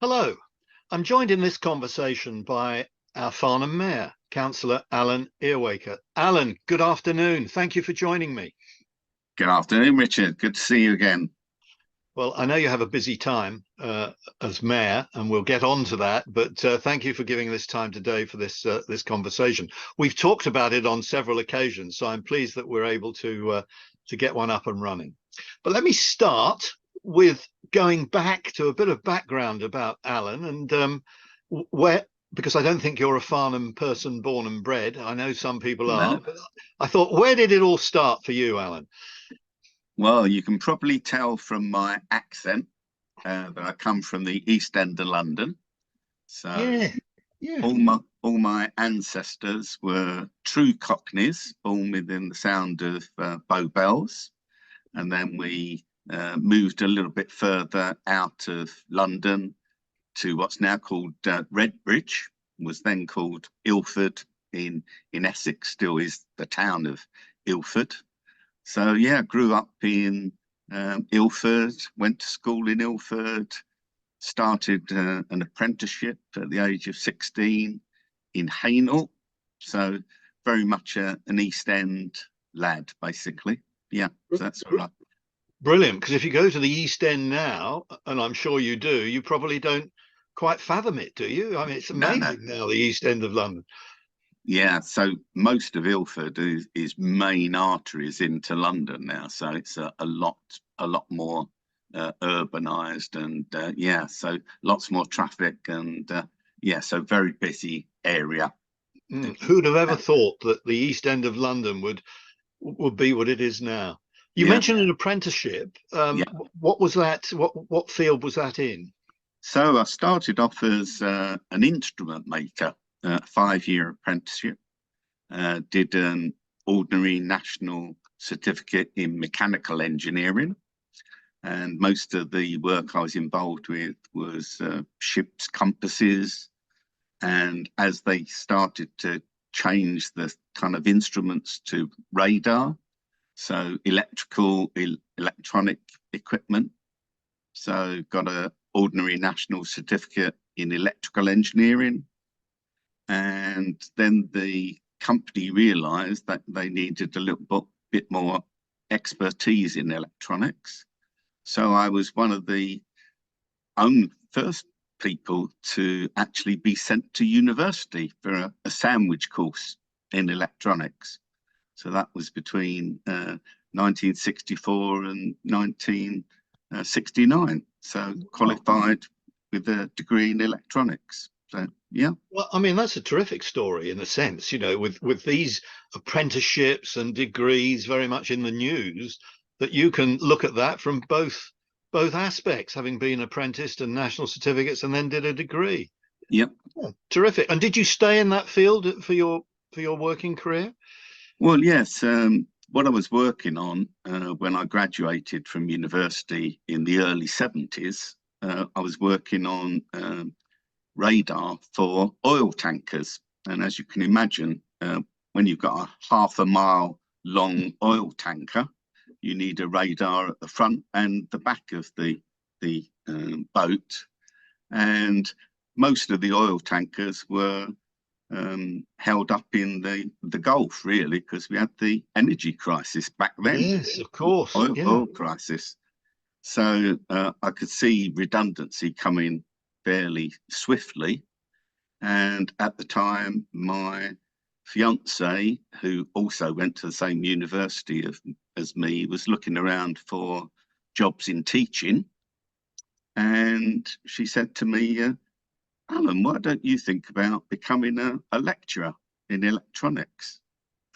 Hello, I'm joined in this conversation by our Farnham Mayor, Councillor Alan Earwaker. Alan, good afternoon. Thank you for joining me. Good afternoon, Richard. Good to see you again. Well, I know you have a busy time as Mayor, and we'll get on to that, but thank you for giving this time today for this conversation. We've talked about it on several occasions, so I'm pleased that we're able to get one up and running. But let me start with going back to a bit of background about Alan and where, because I don't think you're a Farnham person born and bred. I know some people are, No. but I thought, where did it all start for you, Alan? Well, you can probably tell from my accent that I come from the East End of London. So Yeah, yeah. all my ancestors were true Cockneys, born within the sound of Bow Bells, and then we moved a little bit further out of London to what's now called Redbridge, was then called Ilford in Essex, still is the town of Ilford. So yeah, grew up in Ilford, went to school in Ilford, started an apprenticeship at the age of 16 in Hainault. So very much an East End lad, basically. Yeah, so that's right. Brilliant. Because if you go to the East End now, and I'm sure you do, you probably don't quite fathom it, do you? I mean, it's No, no. amazing now, the East End of London. Yeah, so most of Ilford is main arteries into London now. So it's a lot more urbanized and yeah, so lots more traffic and yeah, so very busy area. Who'd have ever Yeah, thought that the East End of London would be what it is now? You yeah, mentioned an apprenticeship. yeah. What was that? What field was that in? So I started off as an instrument maker, 5-year apprenticeship. Did an ordinary national certificate in mechanical engineering. And most of the work I was involved with was ships' compasses. And as they started to change the kind of instruments to radar, so electronic equipment. So got a ordinary national certificate in electrical engineering. And then the company realized that they needed a little bit more expertise in electronics. So I was one of the only first people to actually be sent to university for a sandwich course in electronics. So that was between 1964 and 1969. So Oh, qualified with a degree in electronics. So yeah, well, I mean, that's a terrific story in a sense, with these apprenticeships and degrees very much in the news, that you can look at that from both aspects, having been apprenticed and national certificates, and then did a degree. yep. Oh, terrific. And did you stay in that field for your working career? Well, yes. What I was working on when I graduated from university in the early 70s, I was working on radar for oil tankers. And as you can imagine, when you've got a half a mile long oil tanker, you need a radar at the front and the back of the boat. And most of the oil tankers were held up in the Gulf, really, because we had the energy crisis back then, Yes, of course. Yeah. oil crisis. So I could see redundancy coming fairly swiftly. And at the time, my fiance, who also went to the same university as me, was looking around for jobs in teaching. And she said to me, Alan, why don't you think about becoming a lecturer in electronics?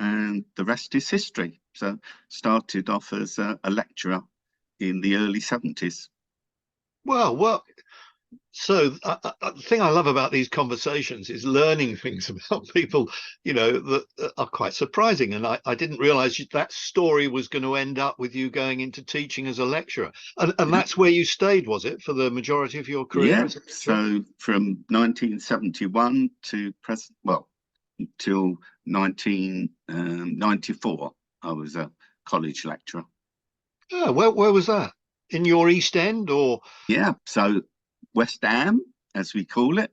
And the rest is history. So started off as a lecturer in the early 70s. Well, so the thing I love about these conversations is learning things about people, that are quite surprising. And I didn't realize that story was going to end up with you going into teaching as a lecturer. And Yeah, that's where you stayed, was it, for the majority of your career yeah. as a lecturer? So from 1971 to present, well, until 1994, I was a college lecturer. Yeah, where was that? In your East End or? Yeah, so West Ham, as we call it,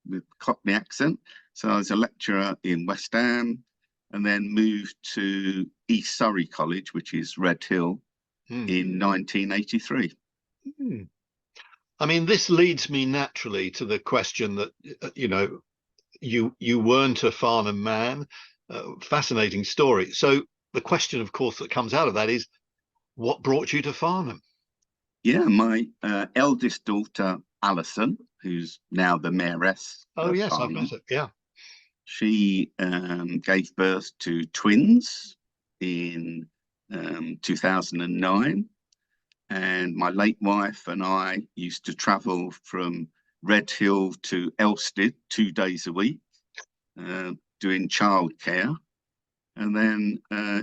with Cockney accent. So I was a lecturer in West Ham, and then moved to East Surrey College, which is Red Hill, in 1983. I mean, this leads me naturally to the question that, you weren't a Farnham man. Fascinating story. So the question, of course, that comes out of that is, what brought you to Farnham? Yeah, my eldest daughter, Alison, who's now the mayoress Oh, of yes, I've Farnham, met it. Yeah. she gave birth to twins in 2009. And my late wife and I used to travel from Red Hill to Elstead 2 days a week, doing childcare. And then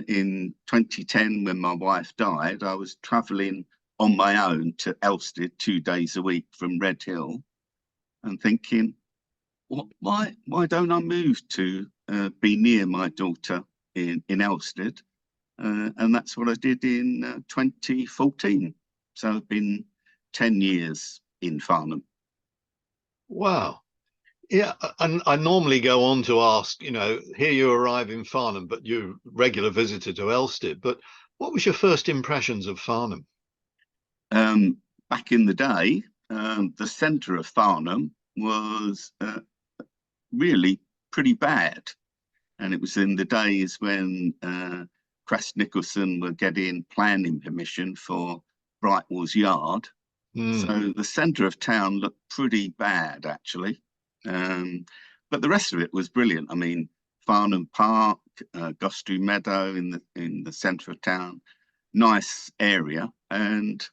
in 2010, when my wife died, I was traveling on my own to Elstead 2 days a week from Red Hill, and thinking, why don't I move to be near my daughter in Elstead? And that's what I did in 2014. So I've been 10 years in Farnham. Wow. Yeah, and I normally go on to ask, here you arrive in Farnham, but you're a regular visitor to Elstead. But what was your first impressions of Farnham? Back in the day, the centre of Farnham was really pretty bad. And it was in the days when Crest Nicholson were getting planning permission for Brightwell's Yard. So the centre of town looked pretty bad, actually. But the rest of it was brilliant. I mean, Farnham Park, Gostrey Meadow in the centre of town, nice area, and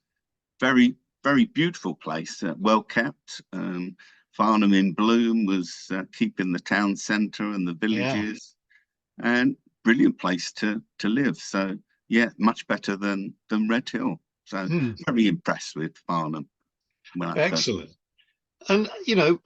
very, very beautiful place, well kept. Farnham in bloom was keeping the town centre and the villages, and brilliant place to live. So yeah, much better than Red Hill. So very impressed with Farnham when I first. Excellent. And,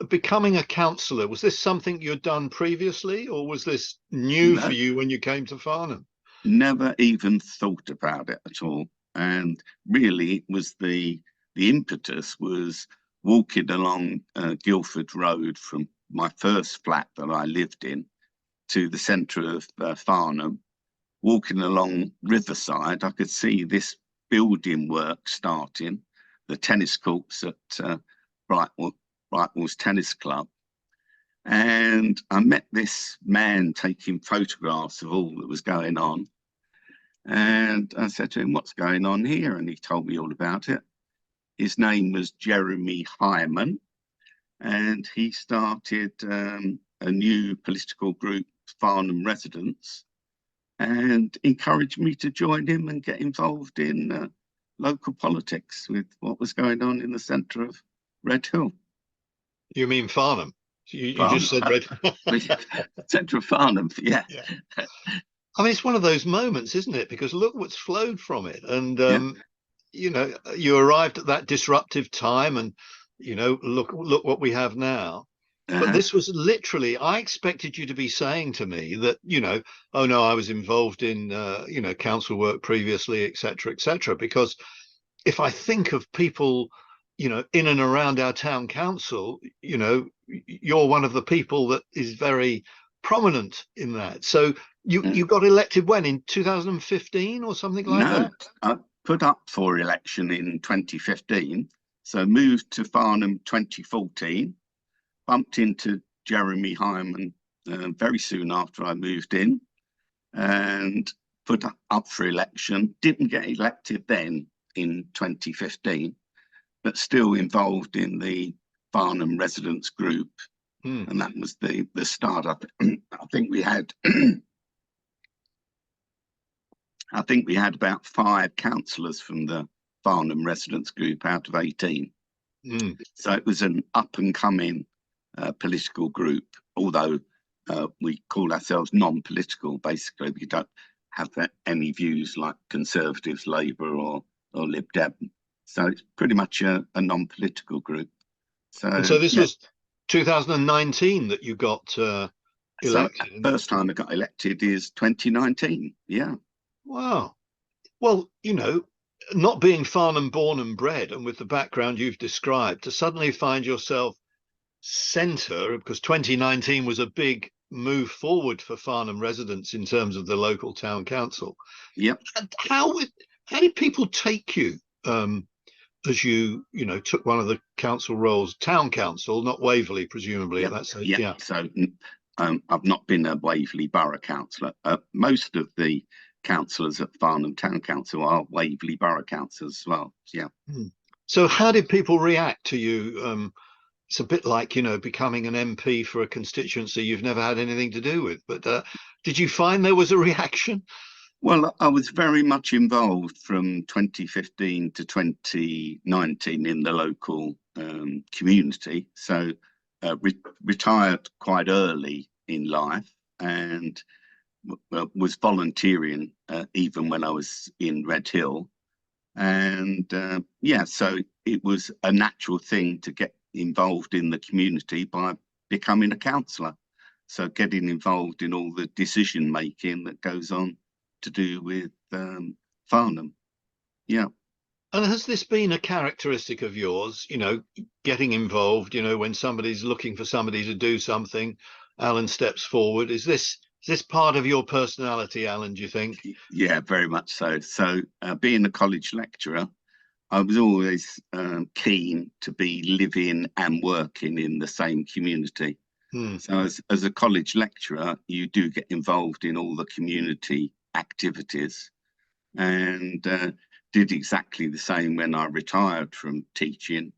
becoming a councillor, was this something you'd done previously, or was this new for you when you came to Farnham? Never even thought about it at all. And really, it was the impetus was walking along Guildford Road from my first flat that I lived in to the centre of Farnham. Walking along Riverside, I could see this building work starting, the tennis courts at Brightwell's Tennis Club. And I met this man taking photographs of all that was going on. And I said to him, "What's going on here?" And he told me all about it. His name was Jeremy Hyman, and he started a new political group, Farnham Residents, and encouraged me to join him and get involved in local politics with what was going on in the centre of Red Hill. You mean Farnham? You Farnham. just said Red. Centre of Farnham, yeah. I mean, it's one of those moments, isn't it? Because look what's flowed from it. And, you arrived at that disruptive time, and, look what we have now. But this was literally, I expected you to be saying to me that, oh no, I was involved in, council work previously, etc., etc. Because if I think of people, in and around our town council, you're one of the people that is very prominent in that. So you got elected when, in 2015 or something like that? I put up for election in 2015, so moved to Farnham 2014. Bumped into Jeremy Hyman very soon after I moved in, and put up for election. Didn't get elected then in 2015, but still involved in the Farnham Residents Group. And that was the start up. I think we had about 5 councillors from the Farnham Residents Group out of 18. So it was an up and coming political group, although we call ourselves non-political. Basically, we don't have any views like Conservatives, Labour or Lib Dem. So it's pretty much a non-political group. So this was 2019 that you got elected. So first time I got elected is 2019. Yeah. Wow. Well, not being Farnham born and bred, and with the background you've described, to suddenly find yourself centre, because 2019 was a big move forward for Farnham residents in terms of the local town council. Yep. And how did people take you as you know took one of the council roles, town council, not Waverley, presumably at Yep. that stage? Yep. Yeah. So I've not been a Waverley Borough councillor. Most of the councillors at Farnham Town Council are Waverley Borough councillors as well. Yeah. Hmm. So how did people react to you? It's a bit like, you know, becoming an MP for a constituency you've never had anything to do with. But did you find there was a reaction? Well, I was very much involved from 2015 to 2019 in the local community. So retired quite early in life and was volunteering even when I was in Red Hill. And yeah, so it was a natural thing to get involved in the community by becoming a councillor. So getting involved in all the decision making that goes on to do with Farnham. Yeah. And has this been a characteristic of yours, you know, getting involved, you know, when somebody's looking for somebody to do something, Alan steps forward. Is this part of your personality, Alan, do you think? Yeah, very much so. So being a college lecturer, I was always keen to be living and working in the same community. Hmm. So as a college lecturer, you do get involved in all the community activities and did exactly the same when I retired from teaching,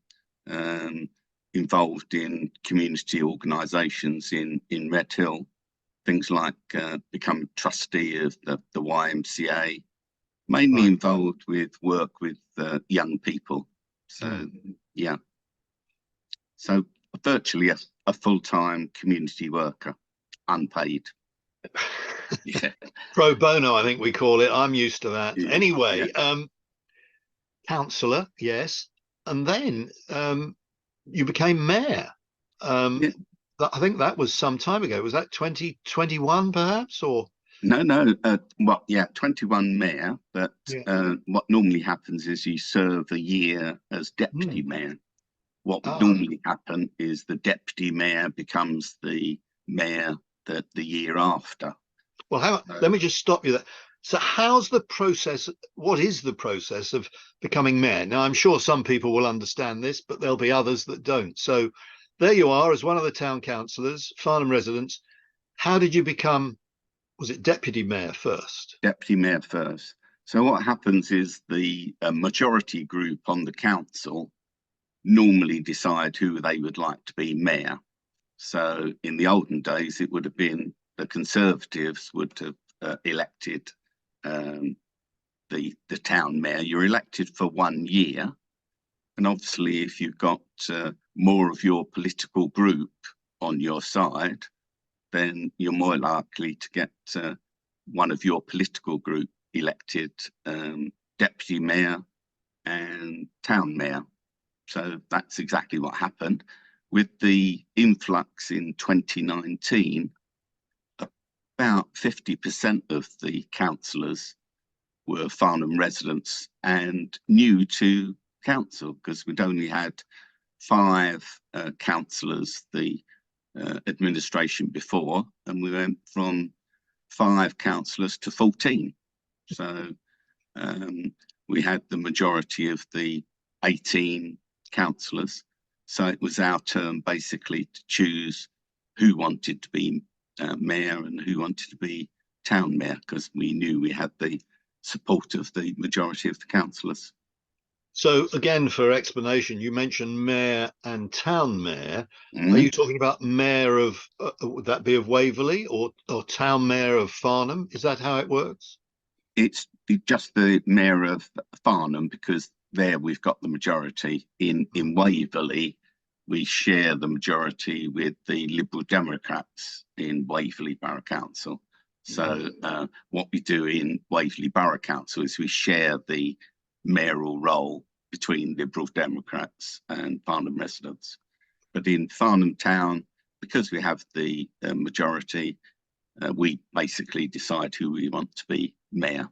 um, involved in community organisations in Red Hill, things like become trustee of the YMCA, mainly Right. involved with work with young people. Hmm. So, yeah, so virtually a full-time community worker, unpaid. Yeah, Pro bono, I think we call it. I'm used to that. yeah, yeah. Anyway, councillor, yes. And then you became mayor. Um, Yeah. I think that was some time ago. Was that 2021 perhaps? Or No. Well, yeah, 21 mayor, but yeah. what normally happens is you serve a year as Hmm. deputy mayor. What would Ah, normally happen is the deputy mayor becomes the mayor the year after. well, So let me just stop you there. So, how's the process? What is the process of becoming mayor? Now, I'm sure some people will understand this, but there'll be others that don't. So, there you are as one of the town councillors, Farnham residents. How did you become, was it deputy mayor first? deputy mayor first. So what happens is the majority group on the council normally decide who they would like to be mayor. So in the olden days, it would have been the Conservatives would have elected um, the town mayor. You're elected for 1 year, and obviously, if you've got more of your political group on your side, then you're more likely to get one of your political group elected deputy mayor and town mayor. So that's exactly what happened. With the influx in 2019, about 50% of the councillors were Farnham residents and new to council because we'd only had five councillors, the administration before, and we went from five councillors to 14. So we had the majority of the 18 councillors. So it was our turn basically to choose who wanted to be mayor and who wanted to be town mayor because we knew we had the support of the majority of the councillors. So, again, for explanation, you mentioned mayor and town mayor. Are Mm. you talking about mayor of, would that be of Waverley or town mayor of Farnham? Is that how it works? It's just the mayor of Farnham because there we've got the majority. In Waverley, we share the majority with the Liberal Democrats in Waverley Borough Council. So what we do in Waverley Borough Council is we share the mayoral role between Liberal Democrats and Farnham residents. But in Farnham Town, because we have the majority, we basically decide who we want to be mayor.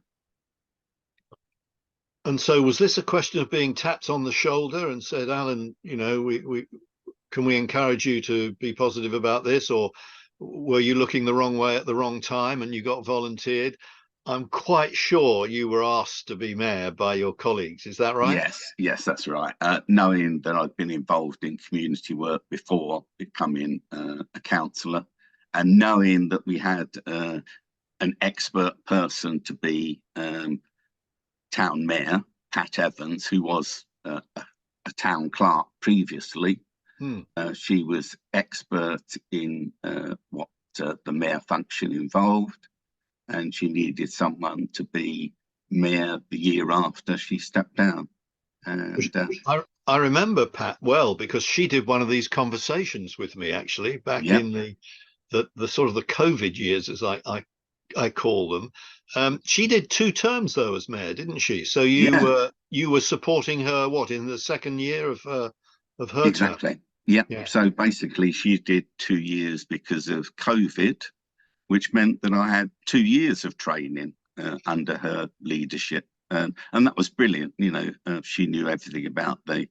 And so was this a question of being tapped on the shoulder and said, Alan, you know, we can we encourage you to be positive about this, or were you looking the wrong way at the wrong time and you got volunteered? I'm quite sure you were asked to be mayor by your colleagues. Is that right? Yes, that's right. Knowing that I'd been involved in community work before becoming a councillor, and knowing that we had an expert person to be town mayor, Pat Evans, who was a town clerk previously. She was expert in what the mayor function involved, and she needed someone to be mayor the year after she stepped down. And I remember Pat well because she did one of these conversations with me actually back yeah, in the sort of the COVID years, as I call them. She did 2 terms though as mayor, didn't she? So yeah, you were supporting her what in the second year of her term? exactly. Yeah. Yeah. So basically, she did 2 years because of COVID, which meant that I had 2 years of training under her leadership. And that was brilliant. You know, she knew everything about the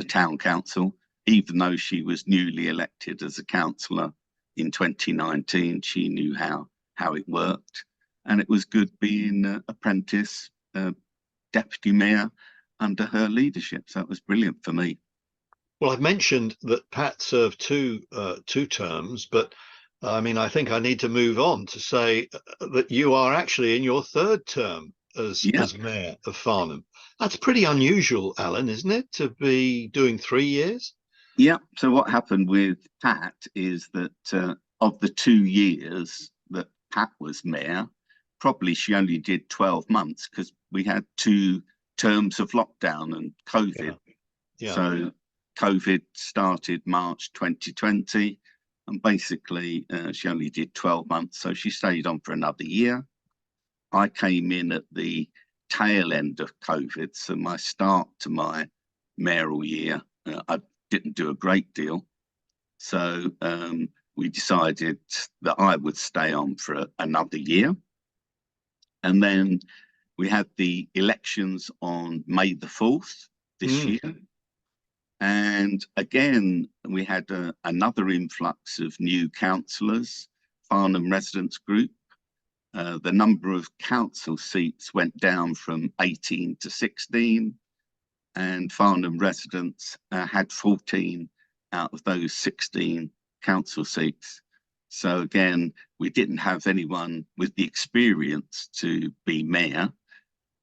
town council, even though she was newly elected as a councillor in 2019. She knew how it worked, and it was good being apprentice deputy mayor under her leadership. So it was brilliant for me. Well, I've mentioned that Pat served 2 terms, but I mean, I think I need to move on to say that you are actually in your 3rd term Yeah, as mayor of Farnham. That's pretty unusual, Alan, isn't it, to be doing 3 years? yeah. So what happened with Pat is that of the 2 years that Pat was mayor, probably she only did 12 months because we had 2 terms of lockdown and COVID. Yeah, yeah. So COVID started March 2020, and basically she only did 12 months. So she stayed on for another year. I came in at the tail end of COVID. So my start to my mayoral year, I didn't do a great deal. So we decided that I would stay on for another year. And then we had the elections on May the 4th this Mm. year. And again, we had another influx of new councillors, Farnham Residents Group. The number of council seats went down from 18 to 16, and Farnham residents had 14 out of those 16 council seats. So again, we didn't have anyone with the experience to be mayor.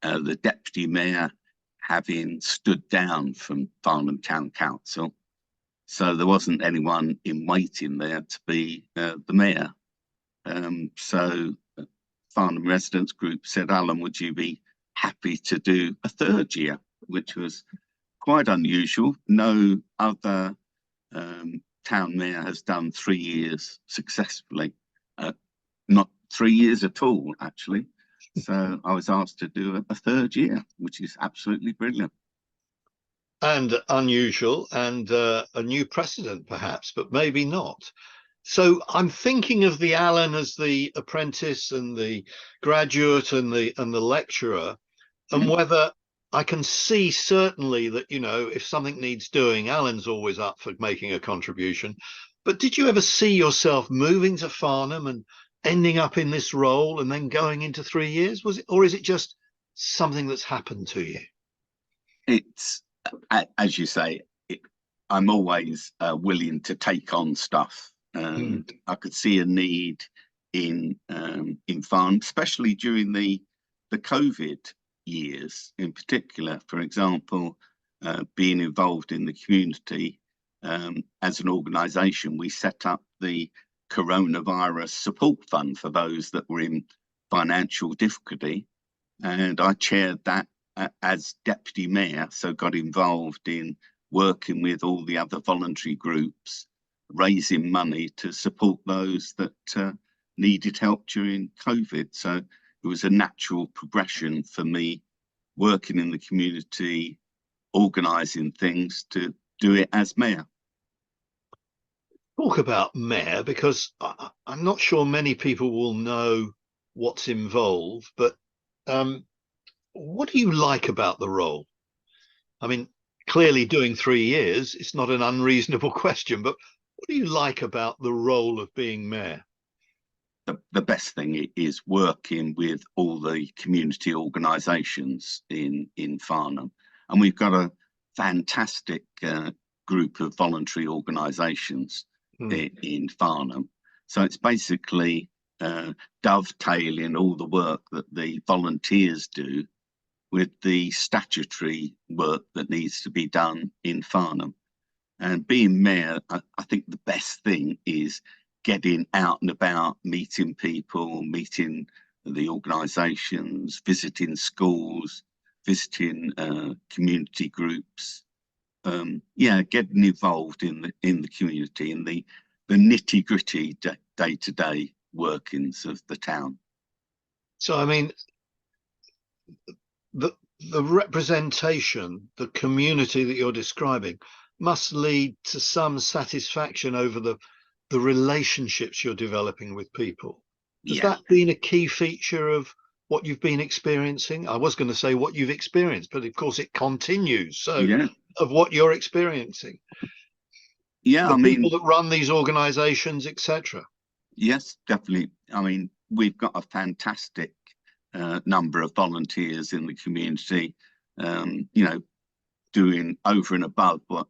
The deputy mayor having stood down from Farnham Town Council. So there wasn't anyone in waiting there to be the mayor. So Farnham Residents Group said, Alan, would you be happy to do a 3rd year, which was quite unusual. No other town mayor has done 3 years successfully. Not 3 years at all, actually. So I was asked to do a 3rd year, which is absolutely brilliant. And unusual and a new precedent, perhaps, but maybe not. So I'm thinking of the Alan as the apprentice and the graduate and the lecturer, and Mhm. whether I can see certainly that, you know, if something needs doing, Alan's always up for making a contribution. But did you ever see yourself moving to Farnham and ending up in this role and then going into 3 years? Was it, or is it just something that's happened to you? It's, as you say, I'm always willing to take on stuff, Mm. and I could see a need in farm, especially during the COVID years, in particular. For example, being involved in the community as an organisation, we set up the coronavirus support fund for those that were in financial difficulty, and I chaired that as deputy mayor, so got involved in working with all the other voluntary groups, raising money to support those that needed help during COVID. So it was a natural progression for me working in the community, organising things to do it as mayor. Talk about mayor, because I'm not sure many people will know what's involved, but um, what do you like about the role? I mean, clearly doing 3 years, it's not an unreasonable question, but what do you like about the role of being mayor? The best thing is working with all the community organisations in Farnham, and we've got a fantastic group of voluntary organisations in Farnham. So it's basically dovetailing all the work that the volunteers do with the statutory work that needs to be done in Farnham. And being mayor, I think the best thing is getting out and about, meeting people, meeting the organisations, visiting schools, visiting community groups. Getting involved in the community, in the nitty gritty day to day workings of the town. So, I mean, the representation, the community that you're describing, must lead to some satisfaction over the relationships you're developing with people. Has that been a key feature of what you've been experiencing? I was going to say what you've experienced, but of course it continues. So of what you're experiencing. Yeah, the people that run these organizations, etc. Yes, definitely. I mean, we've got a fantastic number of volunteers in the community, doing over and above what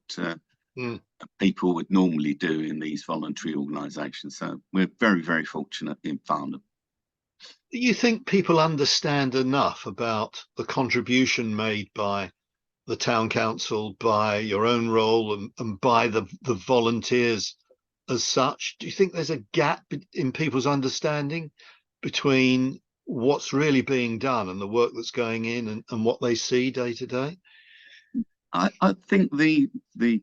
people would normally do in these voluntary organisations. So we're very, very fortunate in Farnham. Do you think people understand enough about the contribution made by the town council, by your own role, and by the volunteers as such? Do you think there's a gap in people's understanding between what's really being done and the work that's going in and what they see day to day? I think the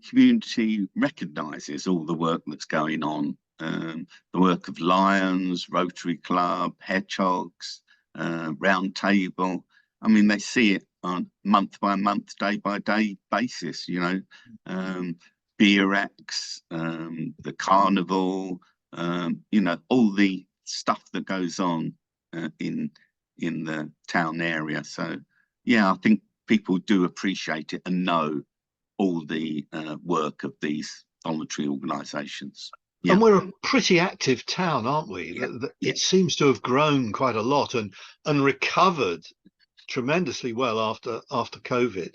community recognises all the work that's going on. The work of Lions, Rotary Club, Hedgehogs, Round Table. I mean, they see it on month by month, day by day basis, Beer-X, the carnival, all the stuff that goes on in the town area. So, yeah, I think people do appreciate it and know all the work of these voluntary organisations. And we're a pretty active town, aren't we? It seems to have grown quite a lot and recovered tremendously well after COVID.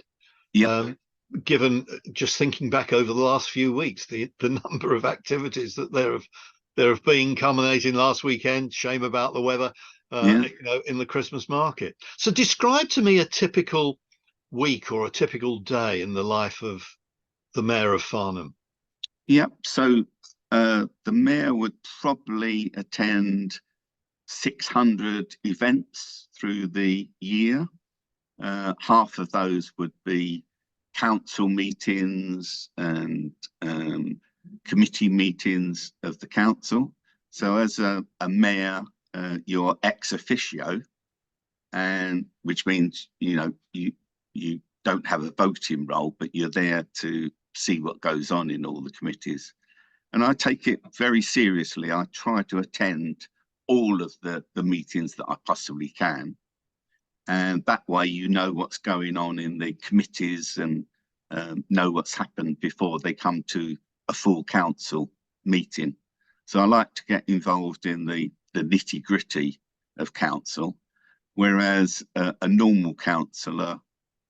Given just thinking back over the last few weeks, the number of activities that there have been, culminating last weekend. Shame about the weather, in the Christmas market. So describe to me a typical week or a typical day in the life of the mayor of Farnham. So the mayor would probably attend 600 events through the year. Half of those would be council meetings and committee meetings of the council. So as a mayor, you're ex officio, and which means you don't have a voting role, but you're there to see what goes on in all the committees. And I take it very seriously. I try to attend all of the meetings that I possibly can. And that way, you know what's going on in the committees and know what's happened before they come to a full council meeting. So I like to get involved in the nitty gritty of council, whereas a normal councillor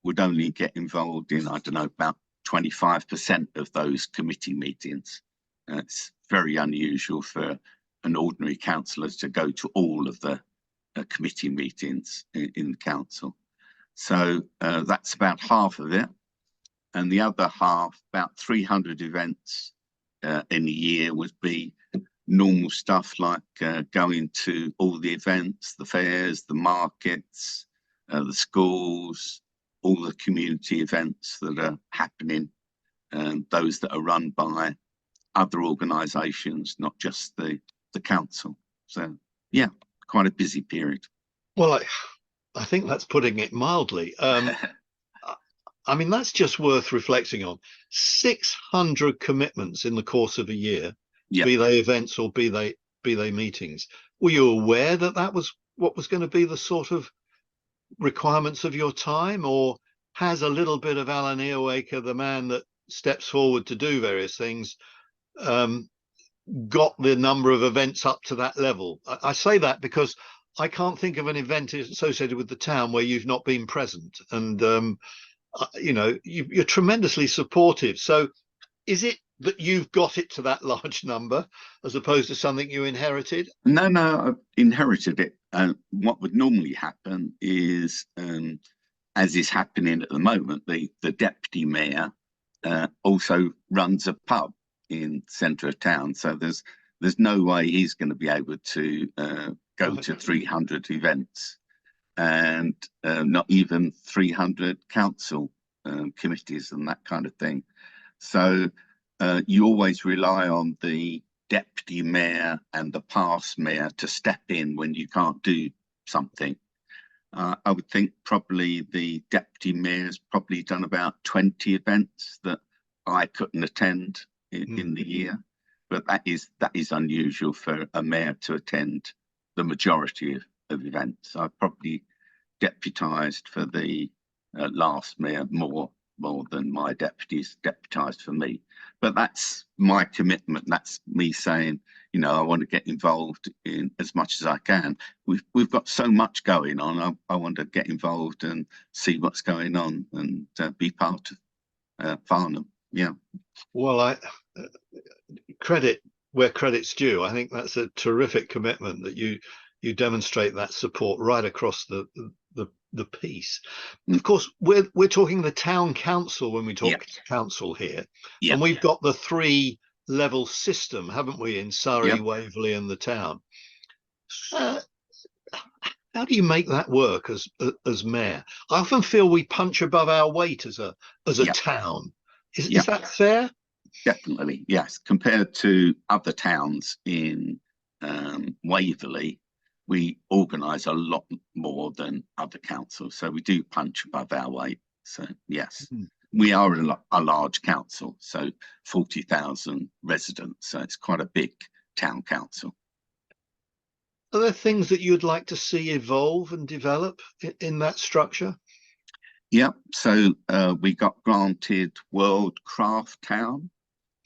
would only get involved in, I don't know, about 25% of those committee meetings. It's very unusual for an ordinary councillor to go to all of the committee meetings in the council. So that's about half of it. And the other half, about 300 events in a year, would be normal stuff like going to all the events, the fairs, the markets, the schools, all the community events that are happening, those that are run by other organisations, not just the council. So, yeah, quite a busy period. Well, I think that's putting it mildly. I mean, that's just worth reflecting on. 600 commitments in the course of a year, be they events or be they meetings. Were you aware that was what was going to be the sort of requirements of your time, or has a little bit of Alan Earwaker, the man that steps forward to do various things, got the number of events up to that level? I say that because I can't think of an event associated with the town where you've not been present, and you know, you're tremendously supportive. So is it that you've got it to that large number as opposed to something you inherited? No, I inherited it. What would normally happen is, as is happening at the moment, the deputy mayor also runs a pub in centre of town. So there's no way he's going to be able to go to 300 events, and not even 300 council committees and that kind of thing. So you always rely on the deputy mayor and the past mayor to step in when you can't do something. I would think probably the deputy mayor's probably done about 20 events that I couldn't attend in the year, but that is unusual for a mayor to attend the majority of events. I probably deputised for the last mayor more than my deputies deputised for me. But that's my commitment. That's me saying, you know, I want to get involved in as much as I can. We've got so much going on. I want to get involved and see what's going on and be part of Farnham. Yeah. Well, credit where credit's due. I think that's a terrific commitment that you demonstrate that support right across the piece. Of course, we're talking the town council when we talk council here, and we've got the 3-level system, haven't we, in Surrey, Waverley, and the town. How do you make that work as mayor? I often feel we punch above our weight as a town. Is that fair? Definitely, yes. Compared to other towns in Waverley, we organise a lot more than other councils, so we do punch above our weight. So yes, we are a large council, so 40,000 residents, so it's quite a big town council. Are there things that you'd like to see evolve and develop in that structure? Yeah, so we got granted World Craft Town,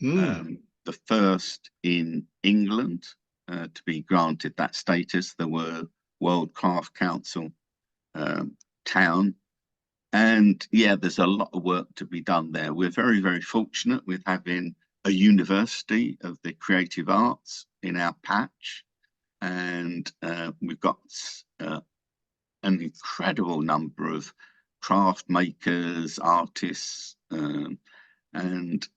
the first in England to be granted that status, the World Craft Council town. And yeah, there's a lot of work to be done there. We're very, very fortunate with having a university of the creative arts in our patch. And we've got an incredible number of craft makers, artists, and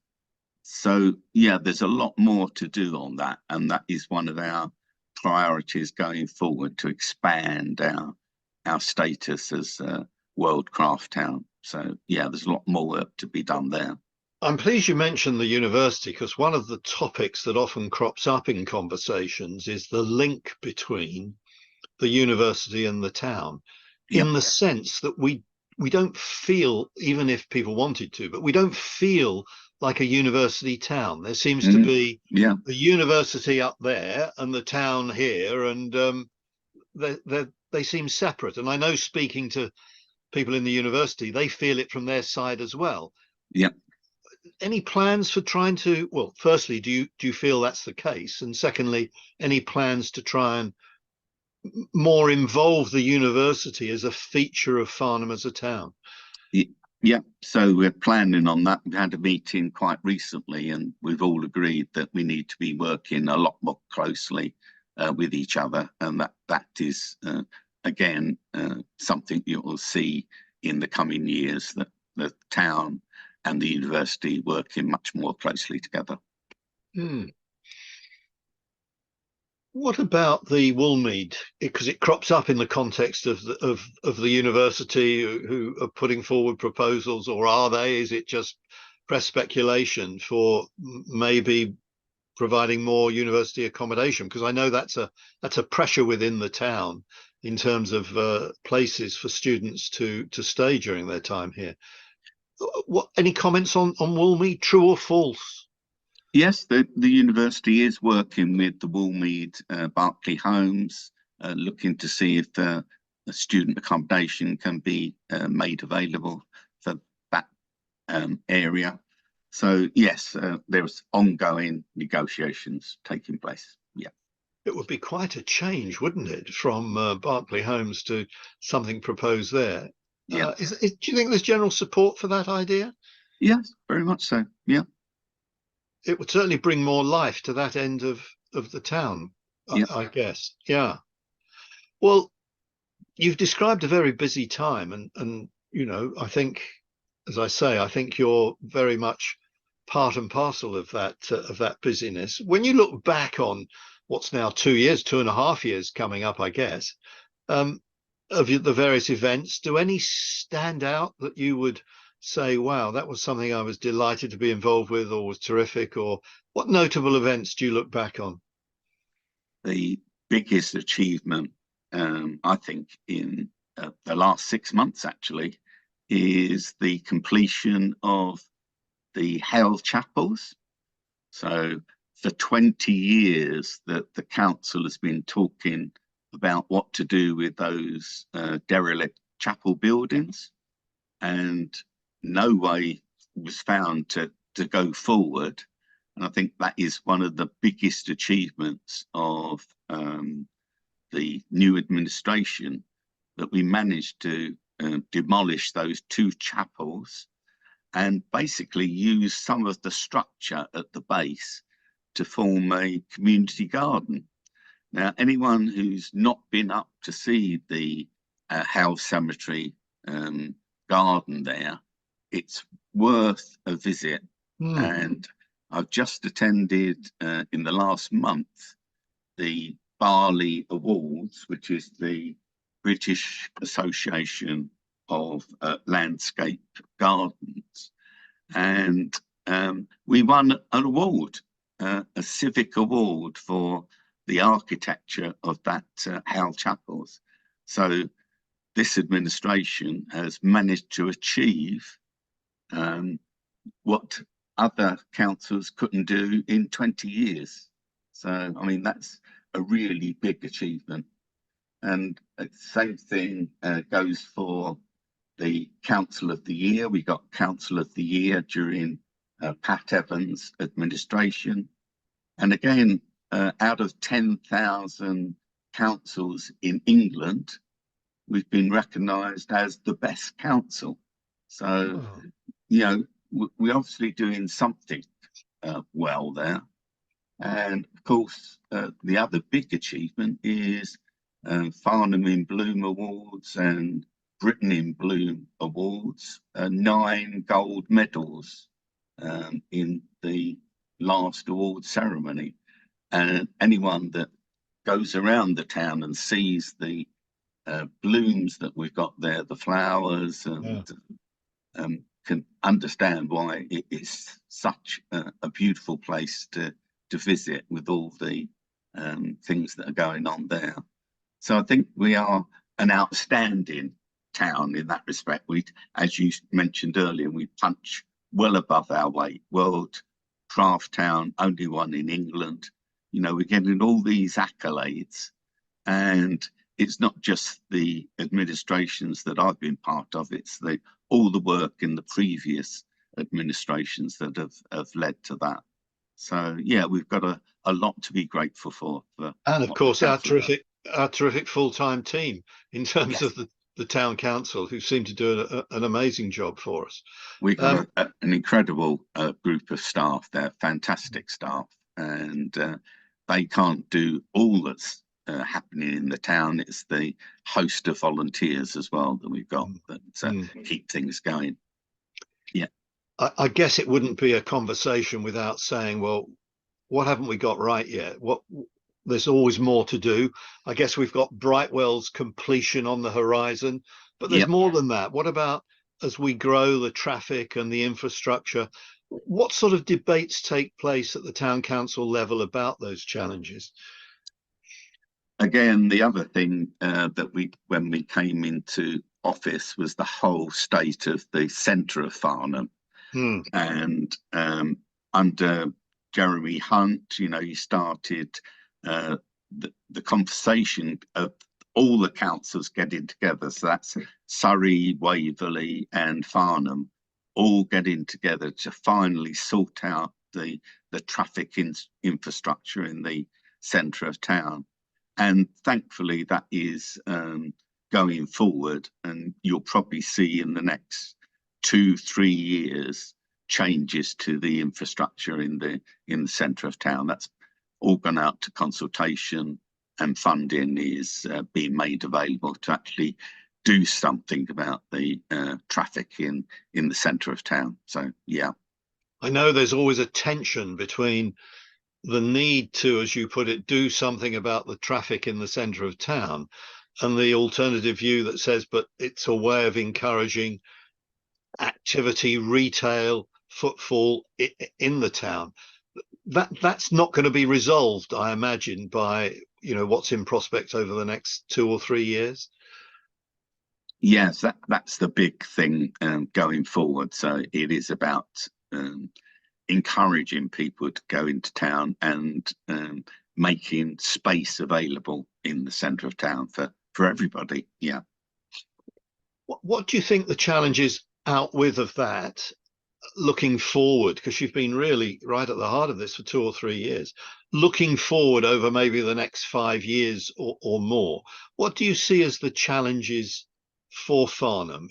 so yeah, there's a lot more to do on that, and that is one of our priorities going forward, to expand our status as a World Craft Town. So yeah, there's a lot more work to be done there. I'm pleased you mentioned the university, because one of the topics that often crops up in conversations is the link between the university and the town, in the sense that we don't feel, even if people wanted to, but we don't feel like a university town. There seems to be the university up there and the town here, and they seem separate. And I know, speaking to people in the university, they feel it from their side as well. Yeah. Any plans for trying to, well, firstly, do you feel that's the case? And secondly, any plans to try and more involve the university as a feature of Farnham as a town? Yeah, so we're planning on that. We had a meeting quite recently, and we've all agreed that we need to be working a lot more closely with each other, and that is again something you will see in the coming years, that the town and the university working much more closely together. What about the Woolmead? Because it crops up in the context of the university who are putting forward proposals, or are they? Is it just press speculation for maybe providing more university accommodation? Because I know that's a pressure within the town in terms of places for students to stay during their time here. Any comments on Woolmead? True or false? Yes, the university is working with the Woolmead Berkeley Homes, looking to see if student accommodation can be made available for that area. So yes, there's ongoing negotiations taking place. Yeah. It would be quite a change, wouldn't it, from Berkeley Homes to something proposed there? Yeah. Do you think there's general support for that idea? Yes, very much so. Yeah. It would certainly bring more life to that end of the town, Yeah. I guess. Yeah. Well, you've described a very busy time, and I think, as I say, I think you're very much part and parcel of that busyness. When you look back on what's now 2 years, 2.5 years coming up, I guess, um, of the various events, do any stand out that you would say, wow, that was something I was delighted to be involved with, or was terrific, or what notable events do you look back on? The biggest achievement, I think, in the last 6 months actually, is the completion of the Hale Chapels. So for 20 years that the council has been talking about what to do with those derelict chapel buildings, and no way was found to go forward. And I think that is one of the biggest achievements of the new administration, that we managed to demolish those two chapels and basically use some of the structure at the base to form a community garden. Now, anyone who's not been up to see the Howe Cemetery garden there, it's worth a visit. And I've just attended in the last month the Barley Awards, which is the British Association of Landscape Gardens. And we won an award, a civic award for the architecture of that Howe Chapels. So this administration has managed to achieve what other councils couldn't do in 20 years. So, I mean, that's a really big achievement. And the same thing goes for the Council of the Year. We got Council of the Year during Pat Evans' administration. And again, out of 10,000 councils in England, we've been recognised as the best council. So, we're obviously doing something well there. And of course, the other big achievement is Farnham in Bloom Awards and Britain in Bloom Awards, 9 gold medals in the last award ceremony. And anyone that goes around the town and sees the blooms that we've got there, the flowers, and can understand why it is such a beautiful place to visit, with all the things that are going on there. So I think we are an outstanding town in that respect. We, as you mentioned earlier, we punch well above our weight. World Craft Town, only one in England. We're getting all these accolades, and it's not just the administrations that I've been part of, it's all the work in the previous administrations that have led to that. So yeah, we've got a lot to be grateful for. And of course, our terrific full-time team in terms of the town council, who seem to do an amazing job for us. We've got an incredible group of staff. They're fantastic staff, and they can't do all that's happening in the town. It's the host of volunteers as well that we've got that keep things going. Yeah. I guess it wouldn't be a conversation without saying, well, what haven't we got right yet? There's always more to do. I guess we've got Brightwell's completion on the horizon, but there's more than that. What about, as we grow the traffic and the infrastructure, what sort of debates take place at the town council level about those challenges? Again, the other thing that when we came into office, was the whole state of the centre of Farnham. And under Jeremy Hunt, he started the conversation of all the councils getting together. So that's Surrey, Waverley, and Farnham, all getting together to finally sort out the traffic infrastructure in the centre of town. And thankfully, that is going forward, and you'll probably see in the next 2-3 years changes to the infrastructure in the centre of town. That's all gone out to consultation, and funding is being made available to actually do something about the traffic in the centre of town. So yeah, I know there's always a tension between the need to, as you put it, do something about the traffic in the centre of town, and the alternative view that says, but it's a way of encouraging activity, retail, footfall in the town. That's not going to be resolved, I imagine, by what's in prospect over the next 2 or 3 years. Yes, that's the big thing going forward. So it is about encouraging people to go into town and making space available in the centre of town for everybody. Yeah. What do you think the challenges out with of that, looking forward, because you've been really right at the heart of this for 2 or 3 years, looking forward over maybe the next 5 years or more, what do you see as the challenges for Farnham?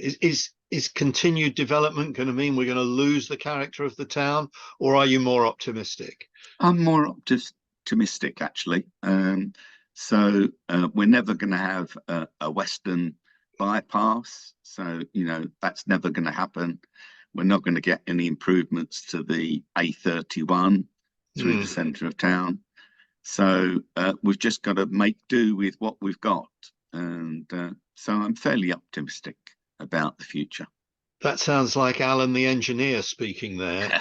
Is continued development going to mean we're going to lose the character of the town, or are you more optimistic? I'm more optimistic, actually. So we're never going to have a Western bypass. So, that's never going to happen. We're not going to get any improvements to the A31 through the centre of town. So we've just got to make do with what we've got. And so I'm fairly optimistic about the future. That sounds like Alan the engineer speaking there.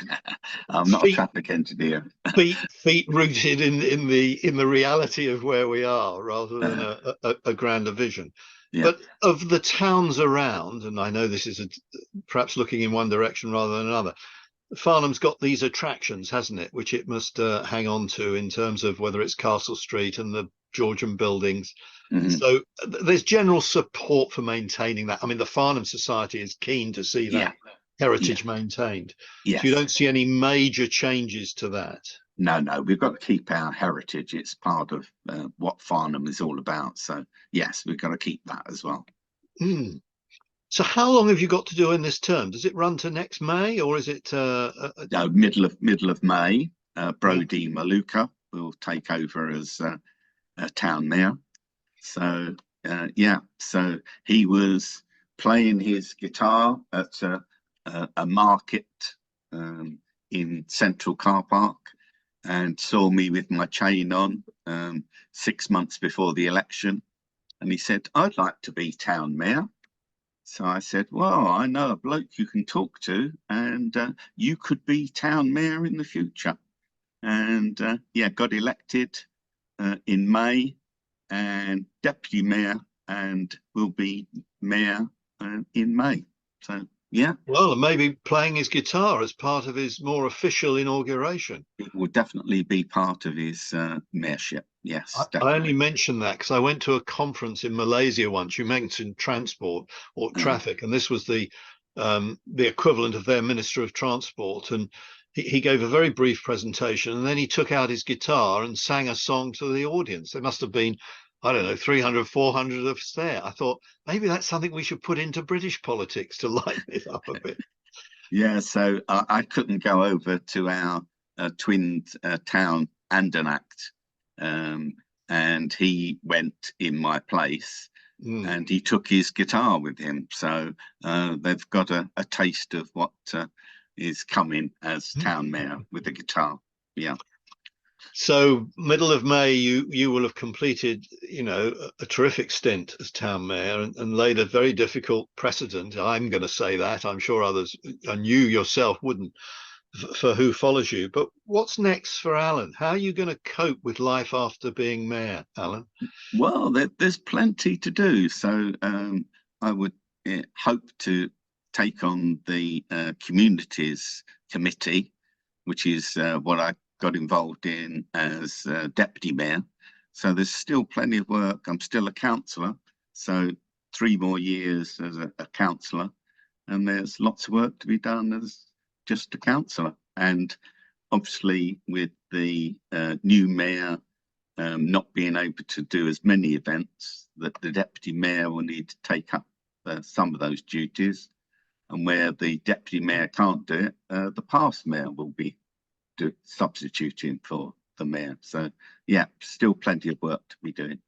I'm not a traffic engineer. feet rooted in the reality of where we are, rather than a grander vision. Yeah. But of the towns around, and I know this is perhaps looking in one direction rather than another, Farnham's got these attractions, hasn't it, which it must hang on to, in terms of whether it's Castle Street and the Georgian buildings. So there's general support for maintaining that. I mean, the Farnham Society is keen to see that heritage maintained. Yes. So you don't see any major changes to that? No, we've got to keep our heritage. It's part of what Farnham is all about. So yes, we've got to keep that as well. So how long have you got to do in this term? Does it run to next May, or is it no, middle of May? Brodie Maluka will take over as town mayor. So so he was playing his guitar at a market in Central Car Park, and saw me with my chain on 6 months before the election, and he said, "I'd like to be town mayor." So I said, "Well, I know a bloke you can talk to, and you could be town mayor in the future." And got elected in May, and deputy mayor, and will be mayor in May. So yeah. Well, maybe playing his guitar as part of his more official inauguration. It will definitely be part of his mayorship. Yes, definitely. I only mention that because I went to a conference in Malaysia once. You mentioned transport or traffic, and this was the equivalent of their Minister of Transport. And he gave a very brief presentation, and then he took out his guitar and sang a song to the audience. There must have been, I don't know, 300, 400 of us there. I thought maybe that's something we should put into British politics to lighten it up a bit. Yeah, so I couldn't go over to our twin town Andernach, and he went in my place, and he took his guitar with him. So they've got a taste of what is coming as town mayor with the guitar. Yeah. So middle of May, you will have completed, a terrific stint as town mayor, and laid a very difficult precedent. I'm going to say that. I'm sure others, and you yourself wouldn't, for who follows you. But what's next for Alan? How are you going to cope with life after being mayor, Alan? Well, there's plenty to do. So I would hope to take on the communities committee, which is what I got involved in as deputy mayor. So there's still plenty of work. I'm still a councillor, so 3 more years as a councillor, and there's lots of work to be done as just a councillor. And obviously with the new mayor not being able to do as many events, that the deputy mayor will need to take up some of those duties. And where the deputy mayor can't do it, the past mayor will be substituting for the mayor. So yeah, still plenty of work to be doing.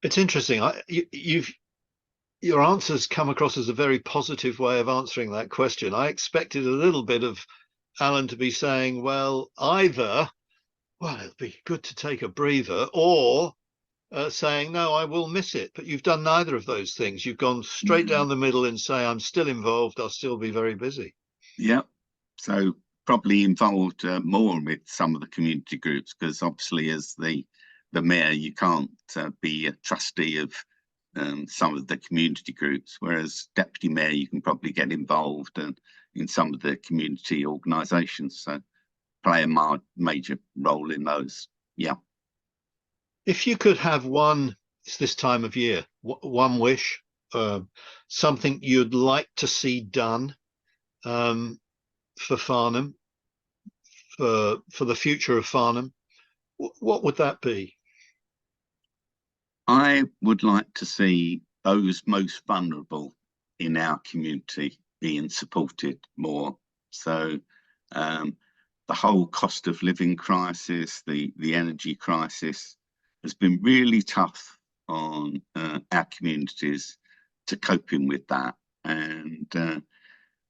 It's interesting. Your answers come across as a very positive way of answering that question. I expected a little bit of Alan to be saying, well, either, well, it'll be good to take a breather, or saying, no, I will miss it. But you've done neither of those things. You've gone straight down the middle and say, I'm still involved. I'll still be very busy. Yeah. So probably involved more with some of the community groups, because obviously as the mayor, you can't be a trustee of some of the community groups, whereas deputy mayor, you can probably get involved in some of the community organisations. So play a major role in those. Yeah. If you could have one, it's this time of year, one wish, something you'd like to see done for Farnham, for the future of Farnham, what would that be? I would like to see those most vulnerable in our community being supported more. So the whole cost of living crisis, the energy crisis has been really tough on our communities to coping with that. And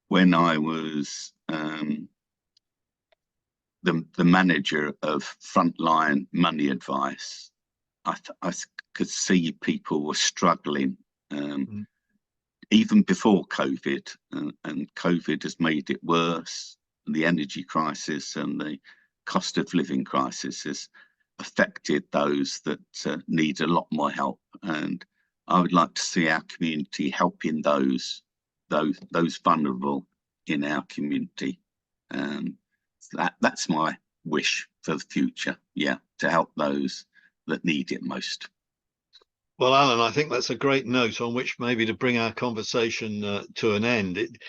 when I was the manager of Frontline Money Advice, I could see people were struggling even before COVID, and COVID has made it worse. The energy crisis and the cost of living crisis has affected those that need a lot more help. And I would like to see our community helping those vulnerable in our community. That's my wish for the future. Yeah, to help those that need it most. Well, Alan, I think that's a great note on which maybe to bring our conversation to an end.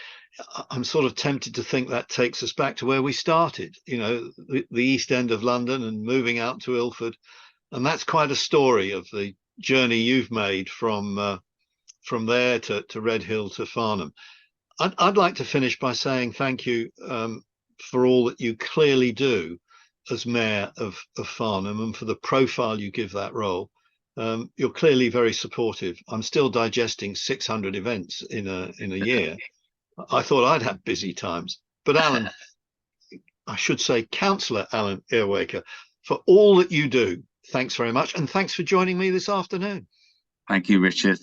I'm sort of tempted to think that takes us back to where we started, you know, the East End of London and moving out to Ilford. And that's quite a story of the journey you've made from there to Redhill to Farnham. I'd like to finish by saying thank you for all that you clearly do as Mayor of Farnham, and for the profile you give that role. You're clearly very supportive. I'm still digesting 600 events in a year. I thought I'd have busy times. But Alan, I should say Councillor Alan Earwaker, for all that you do, thanks very much. And thanks for joining me this afternoon. Thank you, Richard.